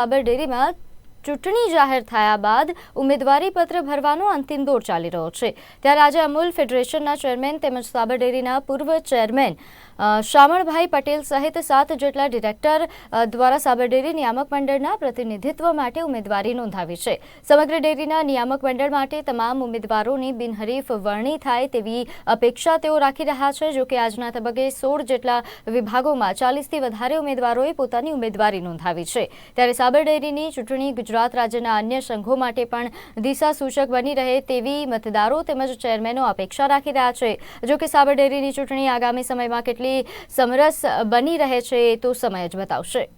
સાબર ડેરીમાં ચૂંટણી જાહેર થયા બાદ ઉમેદવારી પત્ર ભરવાનો અંતિમ દોર ચાલી રહ્યો છે। ત્યારે આજે અમૂલ ફેડરેશનના ચેરમેન તેમજ સાબર ડેરીના પૂર્વ ચેરમેન શામળભાઈ પટેલ સહિત 7 જેટલા ડિરેક્ટર દ્વારા સાબર ડેરી નિયામક મંડળના પ્રતિનિધિત્વ માટે ઉમેદવારી નોંધાવી છે। સમગ્ર ડેરીના નિયામક મંડળ માટે તમામ ઉમેદવારોની બિનહરીફ વરણી થાય તેવી અપેક્ષા તેઓ રાખી રહ્યા છે। જો કે આજના તબક્કે 16 જેટલા વિભાગોમાં 40થી વધારે ઉમેદવારોએ પોતાની ઉમેદવારી નોંધાવી છે। ત્યારે સાબર ડેરીની ચૂંટણી ગુજરાત રાજ્યના અન્ય સંઘો માટે પણ દિશાસૂચક બની રહે તેવી મતદારો તેમજ ચેરમેનો અપેક્ષા રાખી રહ્યા છે। જો કે સાબર ડેરીની ચૂંટણી આગામી સમયમાં કેટલી સમરસ બની રહે છે તો સમય જ બતાવશે।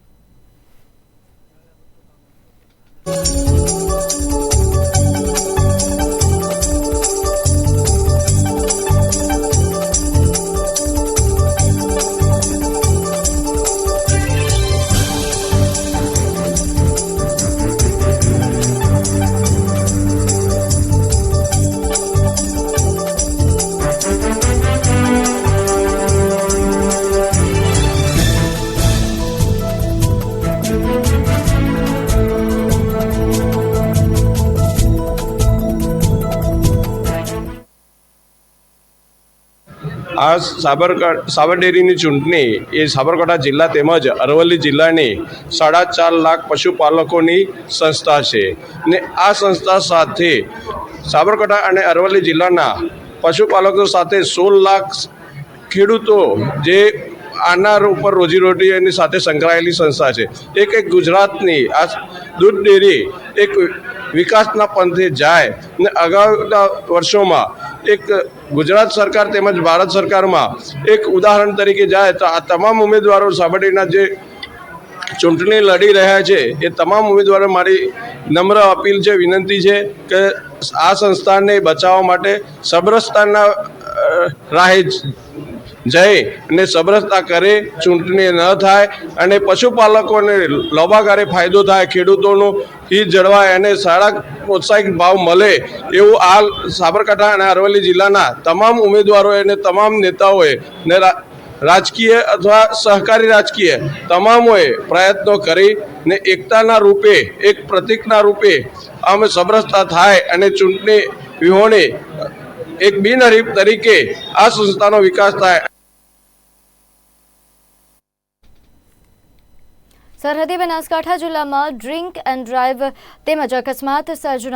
આ સાબર ડેરીની ચૂંટણી એ સાબરકાંઠા જિલ્લા તેમજ અરવલ્લી જિલ્લાની 4.5 લાખ પશુપાલકોની સંસ્થા છે ને આ સંસ્થા સાથે સાબરકાંઠા અને અરવલ્લી જિલ્લાના પશુપાલકો સાથે 16 લાખ ખેડૂતો જે આના ઉપર રોજીરોટીની સાથે સંકળાયેલી સંસ્થા છે। એક ગુજરાતની આ દૂધ ડેરી એક વિકાસના પંથે જાય ને અગાઉના વર્ષોમાં એક ગુજરાત સરકાર તેમજ ભારત સરકારમાં એક ઉદાહરણ તરીકે જાય તો આ તમામ ઉમેદવારો સાબર ડેરીના જે ચૂંટણી લડી રહ્યા છે એ તમામ ઉમેદવારો મારી નમ્ર અપીલ છે, વિનંતી છે કે આ સંસ્થાને બચાવવા માટે સબરસતાના રાહે જઈ અને સબરસતા કરે, ચૂંટણી ન થાય અને પશુપાલકોને લાભાકારી ફાયદો થાય, ખેડૂતોનો હિત જળવાય અને સારા પ્રોત્સાહિત ભાવ મળે એવું આ સાબરકાંઠા અને અરવલ્લી જિલ્લાના તમામ ઉમેદવારોએ અને તમામ નેતાઓએ ને રાજકીય અથવા સહકારી રાજકીય તમામોએ પ્રયત્નો કરી ને એકતાના રૂપે એક પ્રતિકના રૂપે અમે સબરસતા થાય અને ચૂંટણી વિહોણી એક બિનહરીફ તરીકે આ સંસ્થાનો વિકાસ થાય। સરહદી બનાસકાંઠા જિલ્લામાં ડ્રિંક એન્ડ ડ્રાઈવ તેમજ અકસ્માત સર્જના